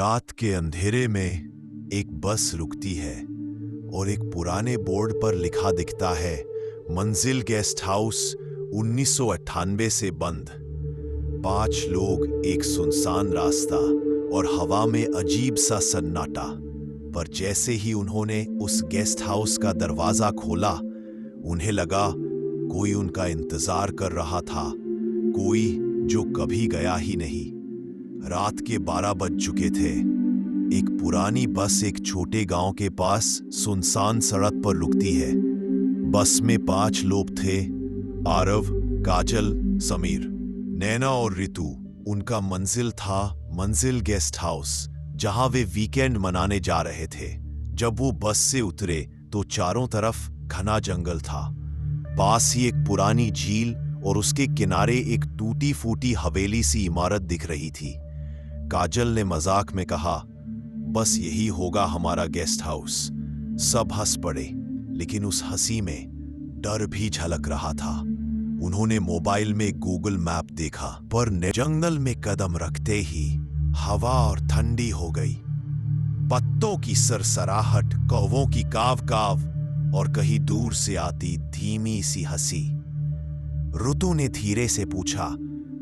रात के अंधेरे में एक बस रुकती है और एक पुराने बोर्ड पर लिखा दिखता है, मंजिल गेस्ट हाउस 1998 से बंद। 5 लोग, एक सुनसान रास्ता और हवा में अजीब सा सन्नाटा। पर जैसे ही उन्होंने उस गेस्ट हाउस का दरवाजा खोला, उन्हें लगा कोई उनका इंतजार कर रहा था, कोई जो कभी गया ही नहीं। रात के 12 बज चुके थे। एक पुरानी बस एक छोटे गांव के पास सुनसान सड़क पर रुकती है। बस में 5 लोग थे, आरव, काजल, समीर, नैना और रितु। उनका मंजिल था मंजिल गेस्ट हाउस, जहां वे वीकेंड मनाने जा रहे थे। जब वो बस से उतरे तो चारों तरफ घना जंगल था। पास ही एक पुरानी झील और उसके किनारे एक टूटी फूटी हवेली सी इमारत दिख रही थी। काजल ने मजाक में कहा, बस यही होगा हमारा गेस्ट हाउस। सब हंस पड़े, लेकिन उस हंसी में डर भी झलक रहा था। उन्होंने मोबाइल में गूगल मैप देखा, पर जंगल में कदम रखते ही हवा और ठंडी हो गई। पत्तों की सरसराहट, कौवों की काव काव और कहीं दूर से आती धीमी सी हंसी। ऋतु ने धीरे से पूछा,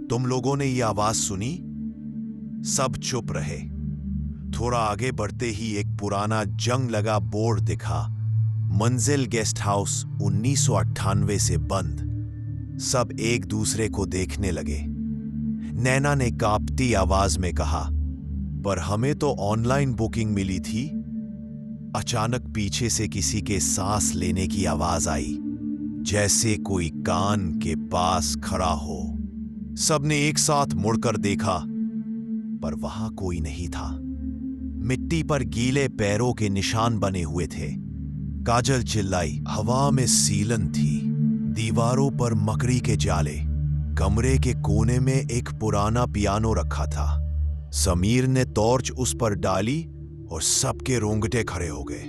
तुम लोगों ने ये आवाज सुनी? सब चुप रहे। थोड़ा आगे बढ़ते ही एक पुराना जंग लगा बोर्ड दिखा, मंजिल गेस्ट हाउस 1998 से बंद। सब एक दूसरे को देखने लगे। नैना ने कांपती आवाज में कहा, पर हमें तो ऑनलाइन बुकिंग मिली थी। अचानक पीछे से किसी के सांस लेने की आवाज आई, जैसे कोई कान के पास खड़ा हो। सबने एक साथ मुड़कर देखा, पर वहां कोई नहीं था। मिट्टी पर गीले पैरों के निशान बने हुए थे। काजल चिल्लाई, हवा में सीलन थी, दीवारों पर मकड़ी के जाले। कमरे के कोने में एक पुराना पियानो रखा था। समीर ने टॉर्च उस पर डाली और सबके रोंगटे खड़े हो गए।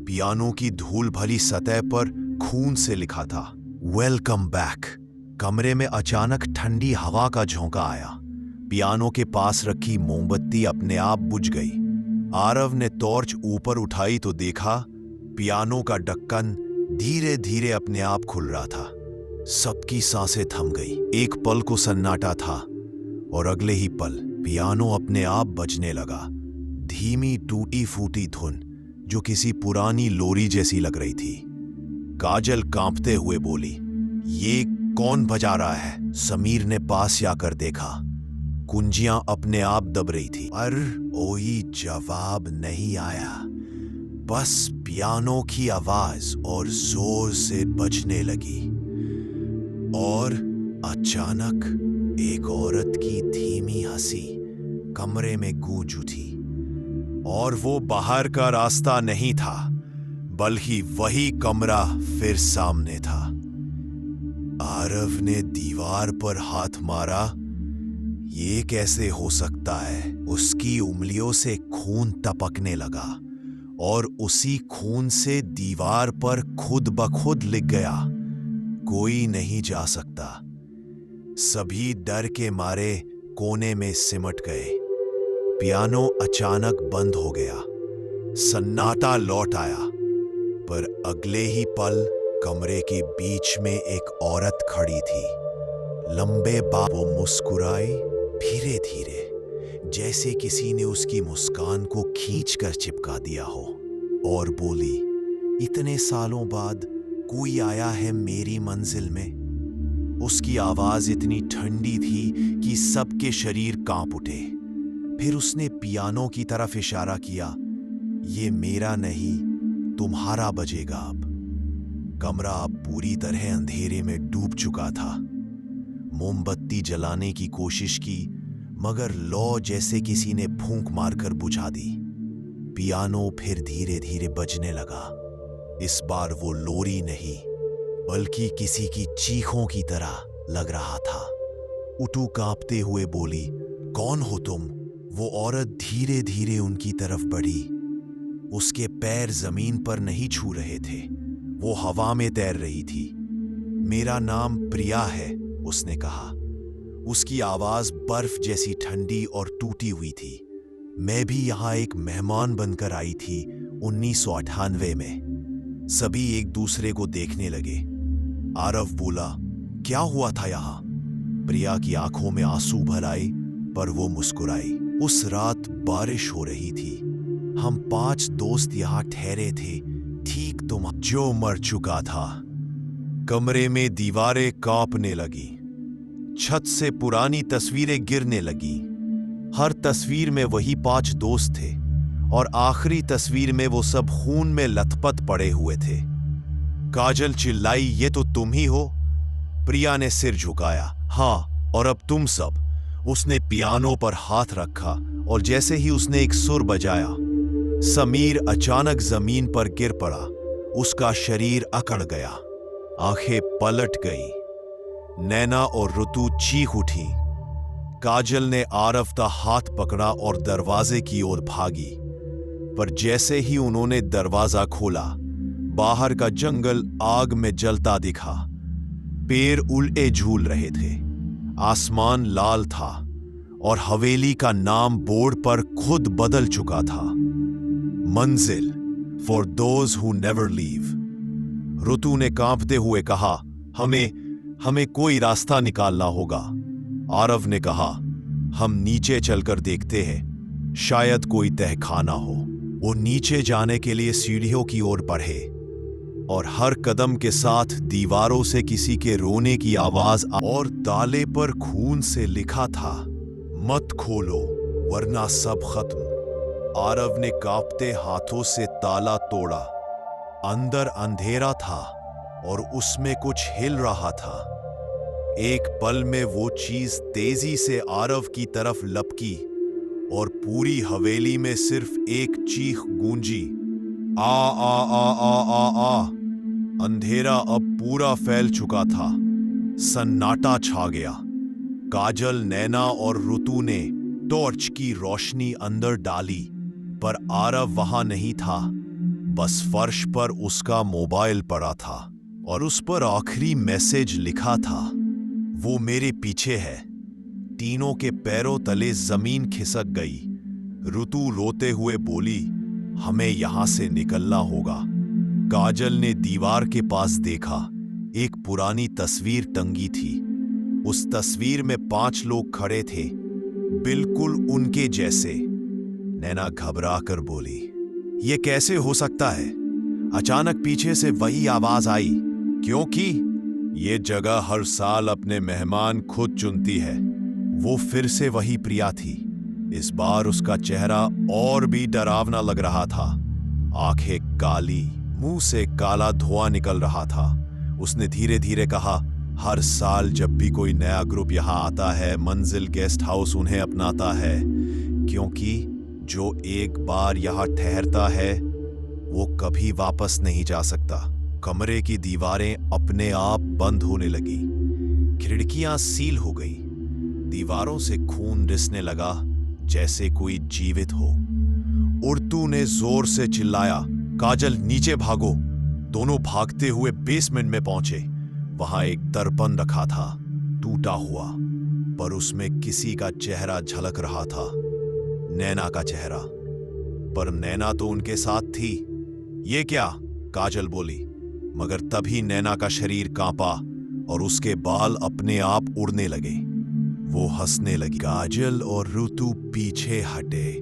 पियानो की धूल भरी सतह पर खून से लिखा था, वेलकम बैक। कमरे में अचानक ठंडी हवा का झोंका आया। पियानो के पास रखी मोमबत्ती अपने आप बुझ गई। आरव ने टॉर्च ऊपर उठाई तो देखा पियानो का ढक्कन धीरे धीरे अपने आप खुल रहा था। सबकी सांसें थम गई। एक पल को सन्नाटा था और अगले ही पल पियानो अपने आप बजने लगा। धीमी टूटी फूटी धुन जो किसी पुरानी लोरी जैसी लग रही थी। काजल कांपते हुए बोली, ये कौन बजा रहा है? समीर ने पास आकर देखा। कुंजियां अपने आप दब रही थी। पर कोई जवाब नहीं आया। बस पियानो की आवाज और जोर से बजने लगी। और अचानक एक औरत की धीमी हंसी कमरे में गूंज उठी। और वो बाहर का रास्ता नहीं था, बल्कि वही कमरा फिर सामने था। आरव ने दीवार पर हाथ मारा। ये कैसे हो सकता है? उसकी उंगलियों से खून टपकने लगा और उसी खून से दीवार पर खुद ब खुद लिख गया, कोई नहीं जा सकता। सभी डर के मारे कोने में सिमट गए। पियानो अचानक बंद हो गया। सन्नाटा लौट आया, पर अगले ही पल कमरे के बीच में एक औरत खड़ी थी। लंबे बाल, वो मुस्कुराई धीरे धीरे, जैसे किसी ने उसकी मुस्कान को खींचकर चिपका दिया हो, और बोली, इतने सालों बाद कोई आया है मेरी मंजिल में। उसकी आवाज इतनी ठंडी थी कि सबके शरीर कांप उठे। फिर उसने पियानो की तरफ इशारा किया, ये मेरा नहीं, तुम्हारा बजेगा अब। कमरा अब पूरी तरह अंधेरे में डूब चुका था। मोमबत्ती जलाने की कोशिश की, मगर लौ जैसे किसी ने फूंक मारकर बुझा दी। पियानो फिर धीरे धीरे बजने लगा। इस बार वो लोरी नहीं, बल्कि किसी की चीखों की तरह लग रहा था। उटू कांपते हुए बोली, कौन हो तुम? वो औरत धीरे धीरे उनकी तरफ बढ़ी। उसके पैर जमीन पर नहीं छू रहे थे, वो हवा में तैर रही थी। मेरा नाम प्रिया है, उसने कहा। उसकी आवाज बर्फ जैसी ठंडी और टूटी हुई थी। मैं भी यहाँ एक मेहमान बनकर आई थी 1998 में। सभी एक दूसरे को देखने लगे। आरव बोला, क्या हुआ था यहाँ? प्रिया की आंखों में आंसू भर आए, पर वो मुस्कुराई। उस रात बारिश हो रही थी। हम 5 दोस्त यहाँ ठहरे थे, ठीक तुम जो मर चुका था। कमरे में दीवारें कांपने लगी, छत से पुरानी तस्वीरें गिरने लगी। हर तस्वीर में वही 5 दोस्त थे और आखिरी तस्वीर में वो सब खून में लथपथ पड़े हुए थे। काजल चिल्लाई, ये तो तुम ही हो? प्रिया ने सिर झुकाया, हाँ, और अब तुम सब। उसने पियानो पर हाथ रखा और जैसे ही उसने एक सुर बजाया, समीर अचानक जमीन पर गिर पड़ा। उसका शरीर अकड़ गया, आंखें पलट गई। नैना और ऋतु चीख उठी। काजल ने आरव का हाथ पकड़ा और दरवाजे की ओर भागी, पर जैसे ही उन्होंने दरवाजा खोला, बाहर का जंगल आग में जलता दिखा। पेड़ उल्टे झूल रहे थे, आसमान लाल था और हवेली का नाम बोर्ड पर खुद बदल चुका था, मंजिल, for those who never leave. Ritu ने कांपते हुए कहा, हमें कोई रास्ता निकालना होगा। आरव ने कहा, हम नीचे चलकर देखते हैं, शायद कोई तहखाना हो। वो नीचे जाने के लिए सीढ़ियों की ओर बढ़े और हर कदम के साथ दीवारों से किसी के रोने की आवाज और ताले पर खून से लिखा था, मत खोलो वरना सब खत्म। आरव ने कांपते हाथों से ताला तोड़ा। अंदर अंधेरा था और उसमें कुछ हिल रहा था। एक पल में वो चीज तेजी से आरव की तरफ लपकी और पूरी हवेली में सिर्फ एक चीख गूंजी, आ आ आ आ आ आ। अंधेरा अब पूरा फैल चुका था, सन्नाटा छा गया। काजल, नैना और ऋतु ने टॉर्च की रोशनी अंदर डाली, पर आरव वहां नहीं था। बस फर्श पर उसका मोबाइल पड़ा था और उस पर आखिरी मैसेज लिखा था, वो मेरे पीछे है। तीनों के पैरों तले जमीन खिसक गई। ऋतु रोते हुए बोली, हमें यहां से निकलना होगा। काजल ने दीवार के पास देखा, एक पुरानी तस्वीर टंगी थी। उस तस्वीर में 5 लोग खड़े थे, बिल्कुल उनके जैसे। नैना घबरा कर बोली, ये कैसे हो सकता है? अचानक पीछे से वही आवाज आई, क्योंकि ये जगह हर साल अपने मेहमान खुद चुनती है। वो फिर से वही प्रिया थी। इस बार उसका चेहरा और भी डरावना लग रहा था। आंखें काली, मुंह से काला धुआं निकल रहा था। उसने धीरे धीरे कहा, हर साल जब भी कोई नया ग्रुप यहाँ आता है, मंजिल गेस्ट हाउस उन्हें अपनाता है, क्योंकि जो एक बार यहाँ ठहरता है वो कभी वापस नहीं जा सकता। कमरे की दीवारें अपने आप बंद होने लगी, खिड़कियां सील हो गई, दीवारों से खून रिसने लगा जैसे कोई जीवित हो। ऋतु ने जोर से चिल्लाया, काजल नीचे भागो। दोनों भागते हुए बेसमेंट में पहुंचे। वहां एक दर्पण रखा था, टूटा हुआ, पर उसमें किसी का चेहरा झलक रहा था, नैना का चेहरा। पर नैना तो उनके साथ थी। ये क्या? काजल बोली, मगर तभी नैना का शरीर कांपा और उसके बाल अपने आप उड़ने लगे। वो हंसने लगी। काजल और ऋतु पीछे हटे,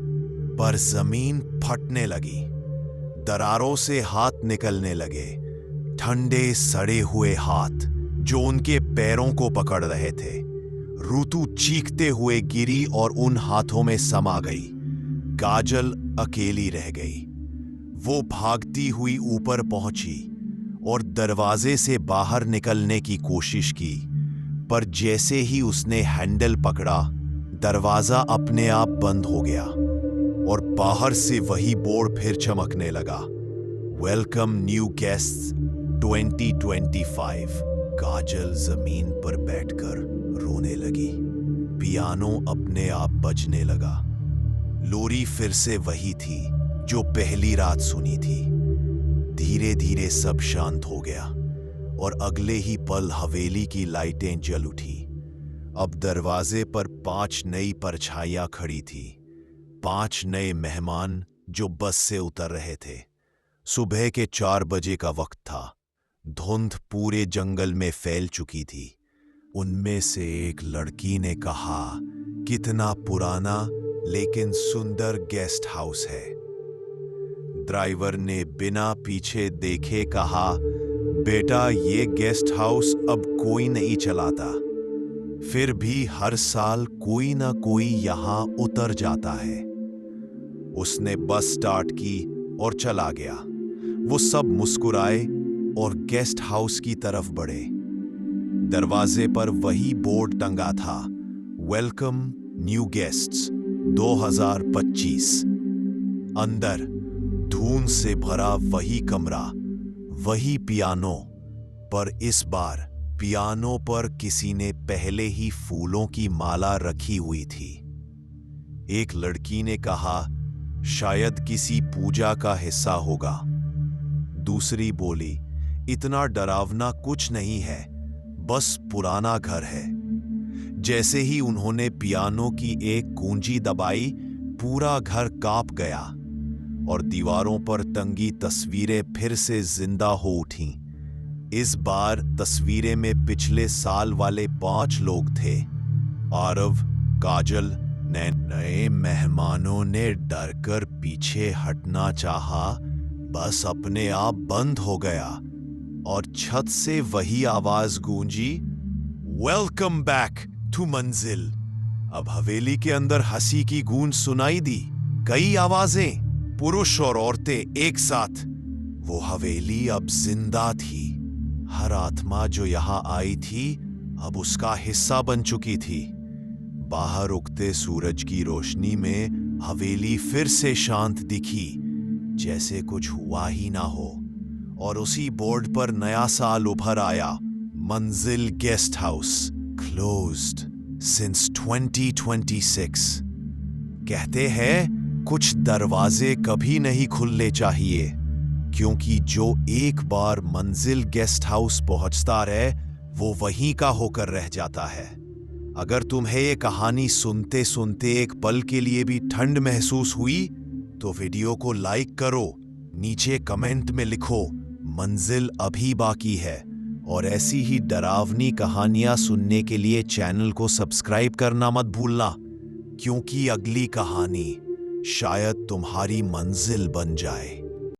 पर जमीन फटने लगी। दरारों से हाथ निकलने लगे, ठंडे सड़े हुए हाथ जो उनके पैरों को पकड़ रहे थे। ऋतु चीखते हुए गिरी और उन हाथों में समा गई। काजल अकेली रह गई। वो भागती हुई ऊपर पहुंची और दरवाजे से बाहर निकलने की कोशिश की, पर जैसे ही उसने हैंडल पकड़ा, दरवाजा अपने आप बंद हो गया और बाहर से वही बोर्ड फिर चमकने लगा, वेलकम न्यू गेस्ट्स 2025। काजल जमीन पर बैठकर रोने लगी। पियानो अपने आप बजने लगा। लोरी फिर से वही थी जो पहली रात सुनी थी। धीरे धीरे सब शांत हो गया और अगले ही पल हवेली की लाइटें जल उठी। अब दरवाजे पर 5 नई परछाइयां खड़ी थी। 5 नए मेहमान जो बस से उतर रहे थे। सुबह के 4 बजे का वक्त था। धुंध पूरे जंगल में फैल चुकी थी। उनमें से एक लड़की ने कहा, कितना पुराना लेकिन सुंदर गेस्ट हाउस है। ड्राइवर ने बिना पीछे देखे कहा, बेटा ये गेस्ट हाउस अब कोई नहीं चलाता, फिर भी हर साल कोई ना कोई यहां उतर जाता है। उसने बस स्टार्ट की और चला गया। वो सब मुस्कुराए और गेस्ट हाउस की तरफ बढ़े। दरवाजे पर वही बोर्ड टंगा था, वेलकम न्यू गेस्ट्स 2025। अंदर धूल से भरा वही कमरा, वही पियानो, पर इस बार पियानो पर किसी ने पहले ही फूलों की माला रखी हुई थी। एक लड़की ने कहा, शायद किसी पूजा का हिस्सा होगा। दूसरी बोली, इतना डरावना कुछ नहीं है, बस पुराना घर है। जैसे ही उन्होंने पियानो की एक कुंजी दबाई, पूरा घर कांप गया और दीवारों पर टंगी तस्वीरें फिर से जिंदा हो उठीं। इस बार तस्वीरें में पिछले साल वाले 5 लोग थे। आरव, काजल, नए मेहमानों ने डरकर पीछे हटना चाहा, बस अपने आप बंद हो गया और छत से वही आवाज गूंजी, वेलकम बैक टू मंजिल। अब हवेली के अंदर हंसी की गूंज सुनाई दी। कई आवाजें, पुरुष और औरतें एक साथ। वो हवेली अब जिंदा थी। हर आत्मा जो यहां आई थी अब उसका हिस्सा बन चुकी थी। बाहर उगते सूरज की रोशनी में हवेली फिर से शांत दिखी, जैसे कुछ हुआ ही ना हो। और उसी बोर्ड पर नया साल उभर आया, मंजिल गेस्ट हाउस, क्लोज्ड सिंस 2026। कहते हैं कुछ दरवाजे कभी नहीं खुलने चाहिए, क्योंकि जो एक बार मंजिल गेस्ट हाउस पहुंचता रहे वो वहीं का होकर रह जाता है। अगर तुम्हें ये कहानी सुनते सुनते एक पल के लिए भी ठंड महसूस हुई तो वीडियो को लाइक करो, नीचे कमेंट में लिखो मंजिल अभी बाकी है, और ऐसी ही डरावनी कहानियां सुनने के लिए चैनल को सब्सक्राइब करना मत भूलना, क्योंकि अगली कहानी शायद तुम्हारी मंजिल बन जाए।